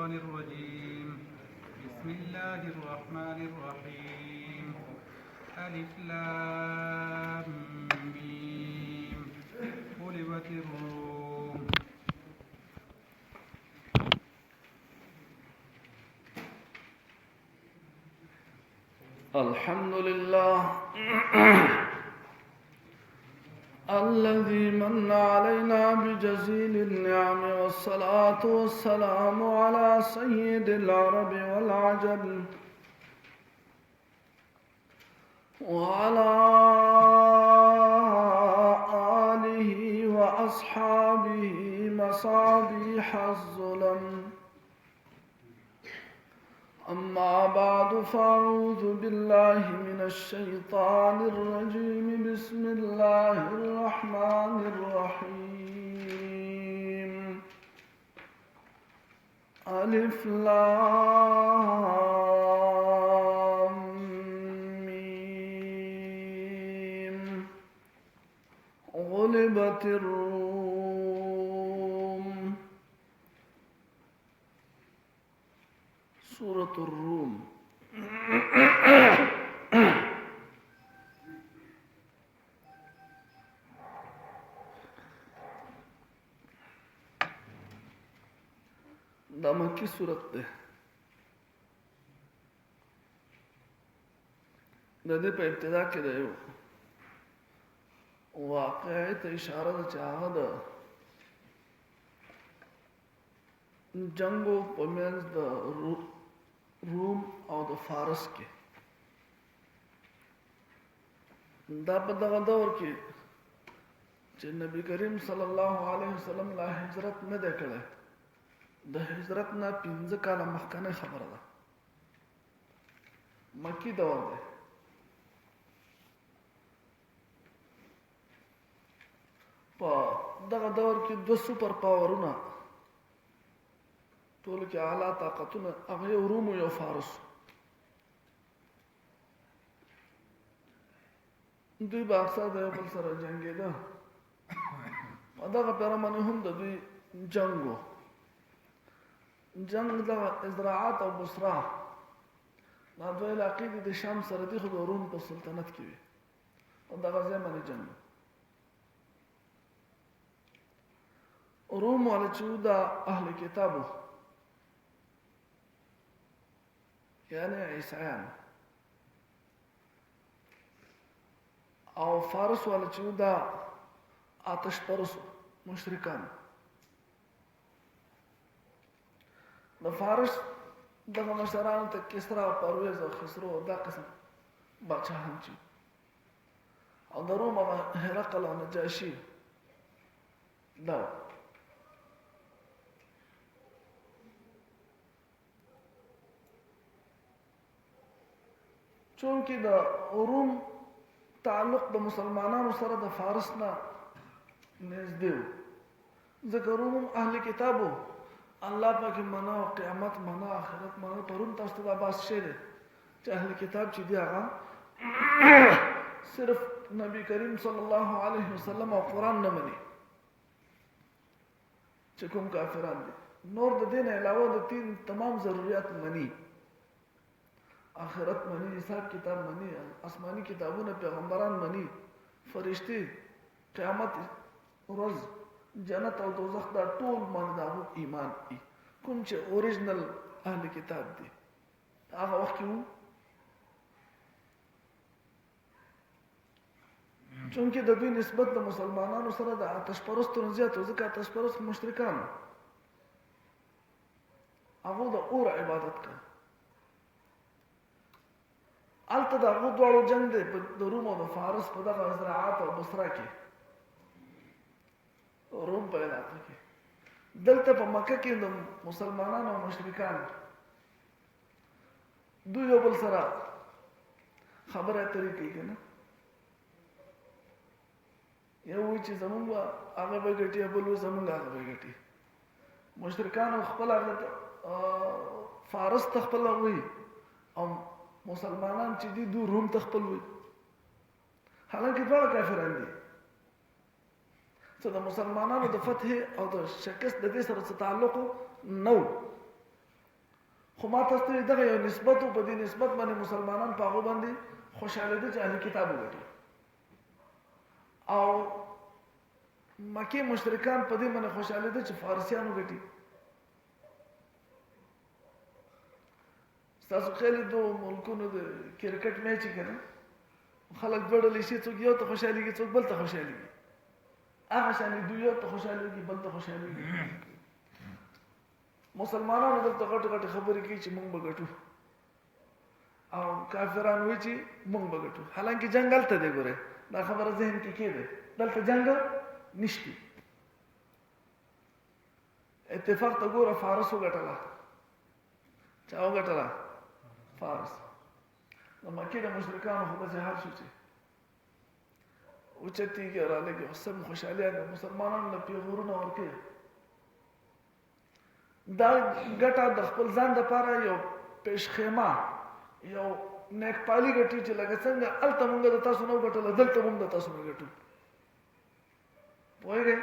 الشيطان الرجيم. بسم الله الرحمن الرحيم. ألف لام ميم. غلبت الروم. الحمد لله الذي من علينا بجزيل النعم، والصلاة والسلام على سيد العرب والعجم وعلى آله وأصحابه مصابيح الظلم. أما بعد، فأعوذ بالله من الشيطان الرجيم. بسم الله الرحمن الرحيم. ألف لام ميم. غلبت الروم. سورة الروم. دا مکی صورت ده. دا دې په ابتدا کې ده یو واقعي ته اشاره ده چې هغه د جنگو په منځ د روم او د فارس کې. دا په دغه دور کې چې نبی کریم صلی الله علیه وسلم لا هجرت نه ده کړې، د هجرت نه 15 کاله مخکنه خبره ده. مکی دور ده. په دغه دور کې دو سپر پاورونه ټول کې اعلی طاقتونه، هغه یو روم او یو فارس. دوی به اکثر د یو بل سره جنګېده. په دغه پیرامانه هم د دوی جنګ و. جنگ د ازراعات او بصره، دا دوه علاقې دي د شام سره دي، خو د روم په سلطنت کې وي. او دغه ځای باندې جنګ روم والا چې د اهل کتابو یعنی عیسایان، او فارس والا چې د آتش پرستو مشرکان. د فارس دغه مشرانو ته کسرا او پرویز او خسرو دا قسم بادشاهان چې، او د روم هغه هرقل او نجاشي دا. چونکه د روم تعلق د مسلمانانو سره د فارس نه نږدې و، ځکه روم اهل کتابو الله پاک منا او قیامت منا آخرت منا. پرون تاسو ته دا بحث شوی دی چې اهل کتاب چې دی هغه صرف نبی کریم صلی الله علیه وسلم او قرآن نه مني، چې کوم کافران دي. نور د دین علاوه د دین تمام ضرورت مني، آخرت منی، حساب کتاب منی، آسمانی کتابونه، پیغمبران منی، فرشتي، قیامت ورځ، جنت او دوزخ، دا ټول باندې دا ایمان دي. کوم چې اوریجنل اهل کتاب دي هغه وخت کې وو. چونکه د دوی نسبت د مسلمانانو سره د آتش پرستو زیات و، ځکه آتش پرست مشرکان هغه د اور عبادت کوي. الته د هغو دواړو جنگ دی د روم او د فارس په دغه زراعت او بصره کې، روم په علاقه کې. دلته په مکه کې د مسلمانانو او مشرکان دوی یو بل سره خبره اترې کوي که نه. یو وایي چې زمونږ به هغه به ګټي، بل وایي زمونږ هغه به ګټي. مشرکانو خپل هغه فارس ته خپل وایي، او مسلمانان چې دي دوی روم ته خپل وایي. حالانکه دواړه کافران دي. څه د مسلمانانو د فتح او د شکست د دې سره څه تعلق نه و، خو ما تاسو ته دغه یو نسبت په دې نسبت باندې مسلمانان په هغه باندې خوشاله دي چې اهل کتاب وګټي او مکه مشرکان په دې باندې خوشاله دي چې فارسیان وګټي. تاسو خلک دوه ملکونو د کرکټ میچ کنه خلک ډېر شي څوک یو ته خوشاليږي څوک بل ته خوشاليږي هغه شان دوی یو ته خوشاليږي بل ته خوشاليږي. مسلمانانو دلته غټ غټ خبرې کوي چې موږ بغټو او کافرانو وایي چې موږ بغټو حالانکه جنگل ته دی ګوره دا خبره ذهن کې کېده دلته جنگ نشتی. اتفاق ته ګوره فارس وګټله چا وګټله فارس نو مکه د مشرکانو خو داسې حال شو چې اوچتېږي رالګي سم خوشحالیان مسلمانانو له پیغورونه ورکوي دا ګټه د خپل ځان دپاره یو پیشخیمه یو نیکپالي ګټي چې لکه څنګه هلته مونږ د تاسو نه وګټله دلته مونږ د تاسو نه ګټو پوهېږئ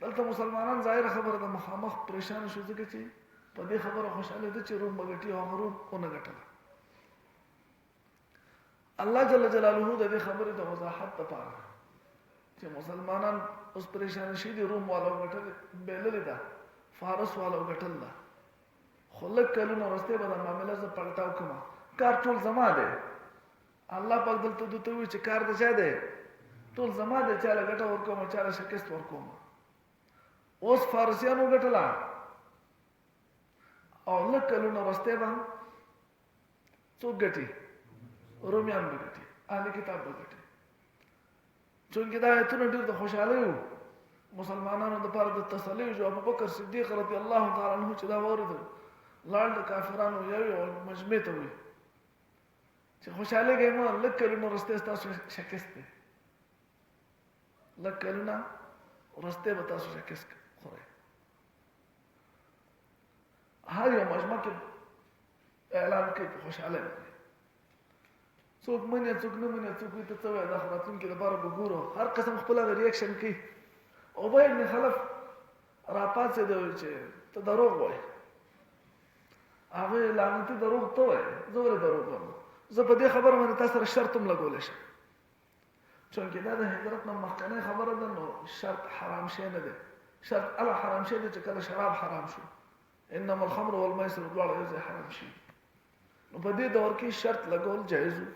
دلته مسلمانان ظاهره خبره ده مخامخ پریشانه شو ځکه چې په دې خبره خوشحاله ده چې روم به ګټي او هغه روم ونه ګټله. الله جل جلاله د دې خبرې د وضاحت دپاره چې مسلمانان اوس پریشانه شي دي روم والا وګټل بېللې ده فارس والا وګټل ده خو لږ کلونه وروسته به دا معامله زه پلټاو کړم کار ټول زما دی. الله پاک دلته دوی وایي چې کار د چا دی ټول زما دی چاله ګټه ورکوم چاله شکست ورکوم. اوس فارسیان وګټله او لږ کلونه وروسته به څوک ګټي رومیان به ګټي اهل کتاب به ګټي چونکې دا ایتونه ډېر د خوشحالۍ وو مسلمانانو دپاره د تسلۍ وو. ابوبکر صدیق رضی الله تعالی عنه چې دا واورېدل لاړ د کافرانو یو مجمع ته وایي چې خوشحالېږئ مه لږ کلونه وروسته ستاسو شکست دی لږ کلونه وروسته به تاسو شکست خورئ. هر یو مجمع کې اعلان کوي په خوشحالۍ باندې څوک مني څوک نه مني څوک وایي ته څه وایې دا خو راتلونکي لپاره به ګورو هر قسم خپل هغه ریاکشن کوي. ابی بن خلف راپاڅېد چې ته دروغ وایې هغه لعنتي دروغ ته وایې زه ولې دروغ وایم زه په دې خبره باندې تا سره شرط هم لګولی شم چونکې دا د هجرت نه مخکنۍ خبره ده نو شرط حرام شی نه دی شرط هغه حرام شی دی چې کله شراب حرام شو انما الخمر والمیسر دواړه یو ځای حرام شي نو په دې دور کې شرط لګول جایز و.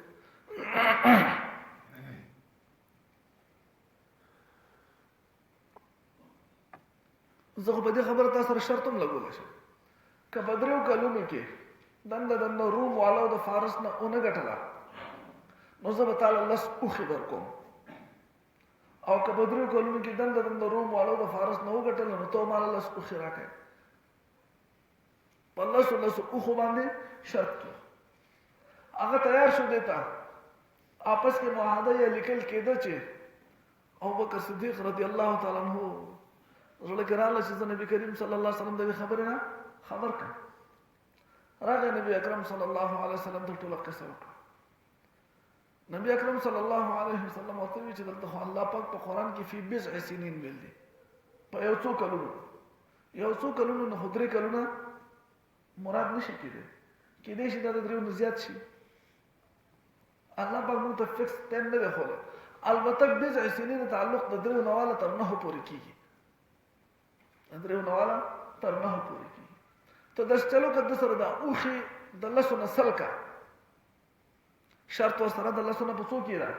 زه خو په دې خبره تا سره شرط هم لګولی شم که په دریو کلونو کې دنده روم والو د فارس نه ونه ګټله نو زه به تاله لس اوښې درکوم او که په دریو کلونو کې دنده روم والو د فارس نه وګټله نو ته ماله لس اوښې راکړې په لسو اوښو باندې شرط کې هغه تیار شو دی ته آپس کې معاهده یا لیکل کېده چې ابوبکر صدیق رضی الله تعالی عنہ زړه کې راغله چې زه نبي کریم صلی الله علیه وسلم د دې خبرې نه خبر کړم راغی نبی اکرم صلی الله علیه وسلم ته ټوله قصه وکړه. نبی اکرم صلی الله علیه وسلم ورته وویل چې دلته خو الله پاک په قرآن کې فی بضع سنین ویل دي په یو څو کلونو نه خو درې کلونه مراد نشي کېدی شي دا د دریو نه زیات شي الله پاک موږ ته فکس ټایم نه دی ښولی البته بضع سنین تعلق د دریو نه واله تر 9 پورې کېږي د دریو نه واله تر 9 پورې کېږي ته داسې چلو که ده سره دا اوښې د لسو نه سل کا شرط ورسره د لسو نه په څو کېده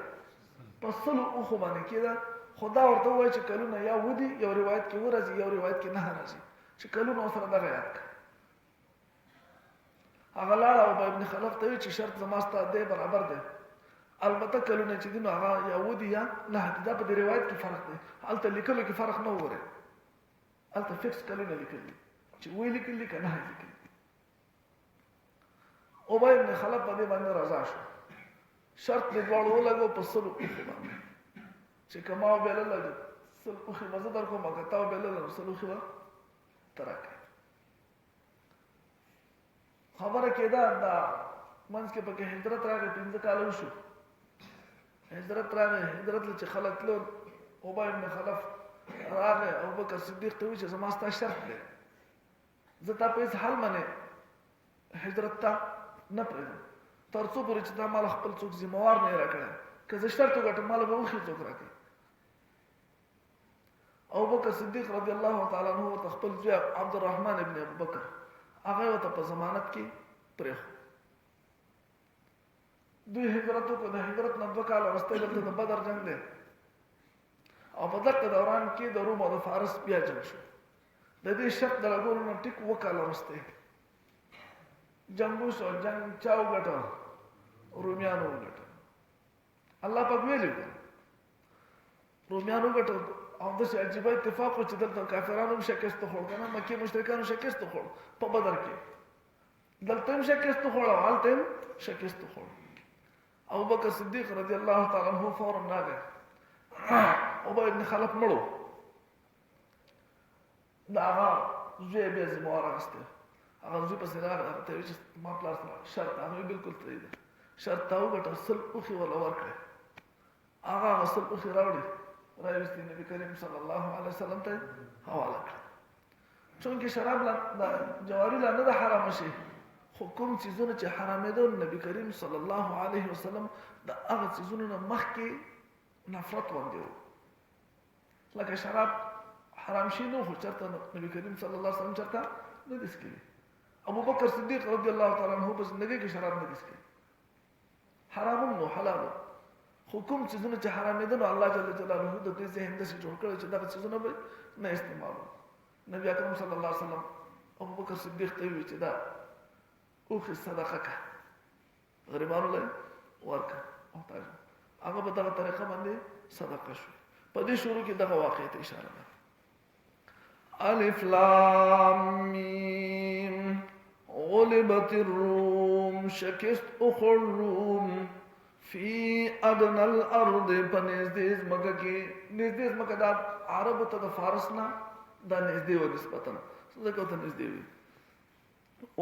په سلو اوښو باندې کېده خو دا ورته ووایي چې کلونه یا ودي یو روایت کې ورځي یو روایت کې 9 راځي چې کلونه ورسره دغه یاد کړه. هغه لاړه ابی بن خلف ته وایي چې شرط زما ستا دی برابر دی البته کلونه چې دي نو هغه یا ودي یا 9 دي دا په دې روایت کې فرق دی هلته لیکلو کې فرق نه وګورئ هلته فکس کلونه لیکل دي چې وی لیکل دي که 9 لیکل دي. ابی بن خلف په دې باندې رضا شو شرط دې دواړو ولګو په سلو اوښو باندې چې که ما وبېلله سل اوښې به زه درکوم او که تا وبېلله نو سل اوښې به ته راکړې. خبره کېده دا منځ کې پکې هجرت راغی 15 کاله وشو هجرت چې خلک تلل ابی بن خلف راغی ابوبکر صدیق ته وویل چې زما ستا شرط دی زه تا په هېڅ حال باندې هجرت ته نه پرېږدم تر څو پورې چې تا مال خپل څوک ذمهوار نه یې راکړی که زه شرط وګټم مال به وښي څوک راکړي ابوبکر صدیق رضی الله تعالی عنہ ورته خپل زوی عبدالرحمن ابن ابوبکر هغه ورته په ضمانت کې پرېښود دوی هجرت وکړو د هجرت نه 2 کاله وروسته دلته د بدر جنګ دی او په دغه دوران کې د روم او د فارس بیا جنګ شو د دې شرط د لګولو نه ټیک 2 کاله وروسته جنګ وشو جنګ چا وګټه رومیانو وګټه الله پاک ویلي رومیانو وګټه او داسې عجیبه اتفاق و چې دلته کافرانو هم شکست وخوړ که نه مکې مشرکانو شکست وخوړ په بدر کې دلته هم شکست وخوړ او هلته هم شکست وخوړ ابوبکر صدیق رضی الله تعالی عنہ فورا راغی ابی ابن خلف مړو د هغه زوی بیا ذمهوار اخیستی هغه زوی پسې راغی هغه ته یې ویل چې ما پلار سره شرط هغه ویل بلکل پرېږده شرط تا وګټه 100 اوښې ورله ورکړې هغه 100 اوښې راوړې راوستي نبی کریم صلی الله علیه وسلم ته حواله کړ چونکه شراب لا جواری لا نه حرام شي خو کوم چیزونه چې حرامېدل نبی کریم صلی الله علیه وسلم د هغه چیزونو نه مخکې نفرت باندې و لکه شراب حرام شي نو خو چېرته نبی کریم صلی الله علیه وسلم چېرته نه دي څښلي ابوبکر صدیق رضی الله تعالی عنہ په زندګۍ کې شراب نه دي څښلي حرام نو حلال خو کوم چیزونه چې حرامېدل نو الله جل جلاله د دې ذهن داسې جوړ کړی چې دغه چیزونه به نه استعمالو نبی اکرم صلی الله علیه وسلم ابوبکر صدیق ته ویل چې دا اوښې صدقه که غریبانو له ورکړه محتاج هغه په دغه طریقه باندې صدقه شو په دې شروع کې دغه واقعې ته اشاره ده الف لام میم غلبت الروم شکست اخر روم فی ادنى الارض پنځدې ځمکه کې نږدې ځمکه د عربو ته د فارس نه دا نږدې و نسبتا ځکه ته نږدې وي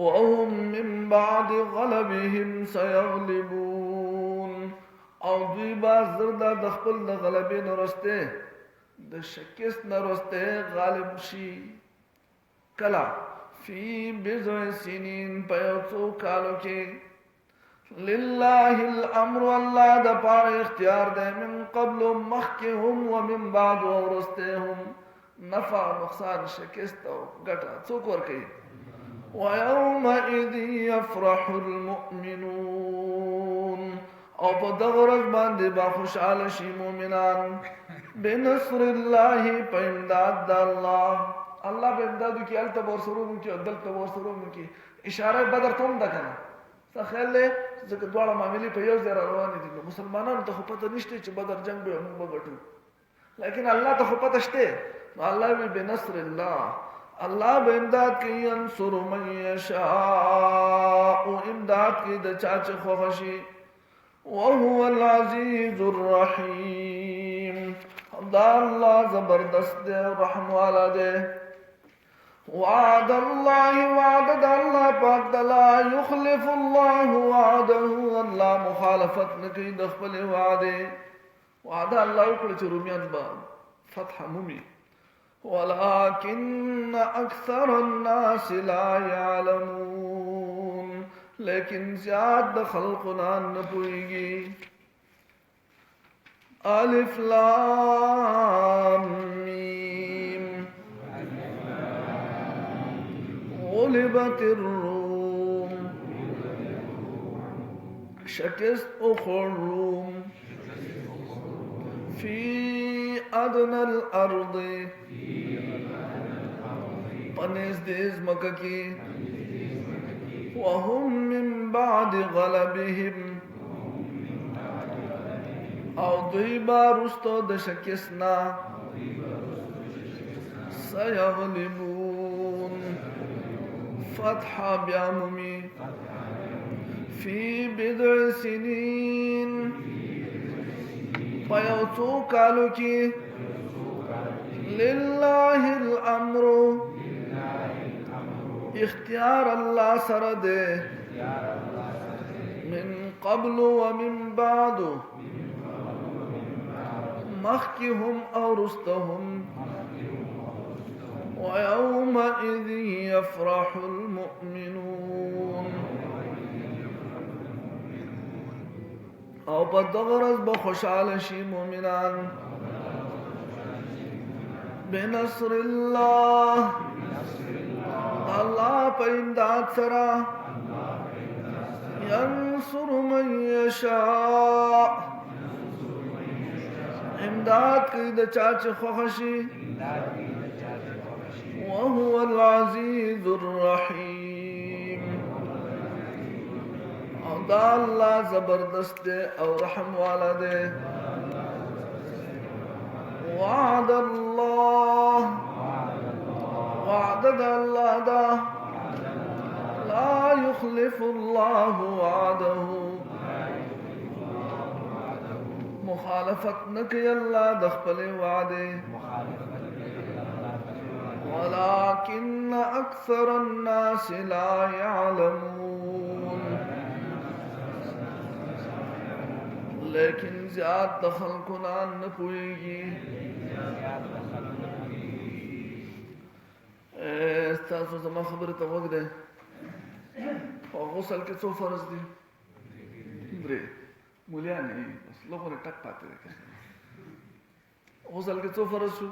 وهم من بعد غلبهم سيغلبون او دوی با زردا د خپل د غلبې نه وروسته د شکست نه وروسته غالب شي کلا فی بضع سنین په یو څو کالو کې لله الامر الله د پاره اختیار ده من قبل مخکهم ومن بعد ورستهم نفع نقصان شکست او ګټه څوک ورکوي ويومئذ يفرح المؤمنون او په دغه ورځ باندې با خوشاله شي مؤمنان بنصر الله په امداد د الله الله په امداد کې الته ورسره کې دلته ورسره کې اشاره بدر ته هم ده کنه څه خیال دی ځکه دواړه معاملې په یو ځای روانې دي نو مسلمانانو ته خو پته نشته چې بدر جنګ به موږ وګټو لیکن الله ته خو پته شته نو الله وی بنصر الله الله به امداد کوي انصر من یشاء امداد کوي د چا چې خوښ شي وهو العزیز الرحیم دا الله زبردست دی رحم والا دی وعد الله وعد الله پاک لا يخلف الله وعده الله مخالفت نکي د خپل وعده وعده الله وکړي چې روميان به فتح مومي ولكن اكثر الناس لا يعلمون لیکن زیاد خلقنا نه پويږي الف لام میم غلبت الروم شکست اخر روم فی ادنى الارض پنځدې ځمکه کې وهم من بعد غلبهم او دوی با رستو د شکستنا سيغلبون فتح بیامومی فی بضع سنین پیوتو کالو کی للہ الامر اختیار اللہ سرد من قبل ومن بعد مخکهم او رستهم ويومئذ يفرح المؤمنون او په دغه ورځ به خوشاله شي مؤمنان بنصر الله الله په امداد سره ينصر من يشاء امداد کوي د چا چې خوښ شي وهو العزيز الرحيم او دا الله زبردست دی او رحم والا دی وعد الله وعد الله دا لا يخلف الله وعده مخالفت نکي الله د خپل وعده ولكن اكثر الناس لا يعلمون لیکن زیاد د خلقنا نه پوهیږي تاسو زما خبره ته وګورئ او غسل کې څو فرض دي درې مولیان نه بس لوګونه ټک پاتې دي غسل کې څو فرض شو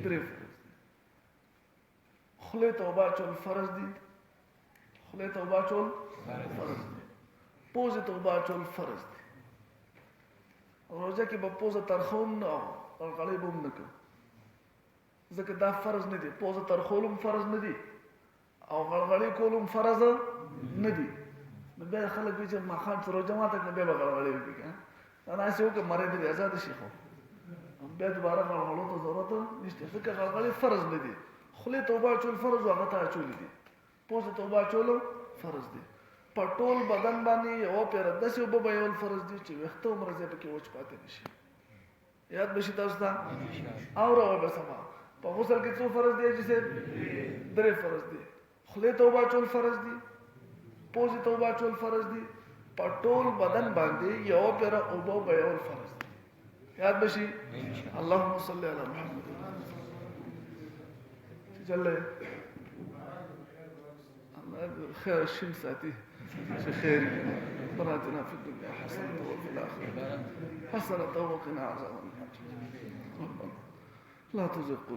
درې فرض خله توبه چول فرض دي خله توبه چول فرض دي پوزه توبه چول فرض دي روزه کې په پوزه ترخوم نه او غړې بوم نه کوي ځکه دا فرض نه دي پوزه ترخولم فرض نه دي او غړغړې کولم فرض نه دي نو به خلک چې ما خان سره جماعت نه به غړغړې وکړي انا څه وکړم مړې دې آزاد شي خو به دوباره غړغړو ته ضرورت نشته ځکه غړغړې فرض نه دي خله توبه چول فرض هغه ته چول دي پوزه توبه چول فرض دي پټول بدن باندې یو پیر د څه وب به یو فرض دي چې وخت عمر زه پکې وچ پاتې نشي یاد بشي تاسو ته او راو به سما په غسل کې څو فرض دي چې درې فرض دي خله توبه چول فرض دي پوزه توبه چول فرض دي پټول بدن باندې یو پیر او به یو فرض دي یاد بشي اللهم صل علی محمد جل خير الشمس ساتي خير ربنا اتنا في الدنيا حسنة وفي الآخرة حسنة وقنا عذاب النار ربنا لا تزغ قلوبنا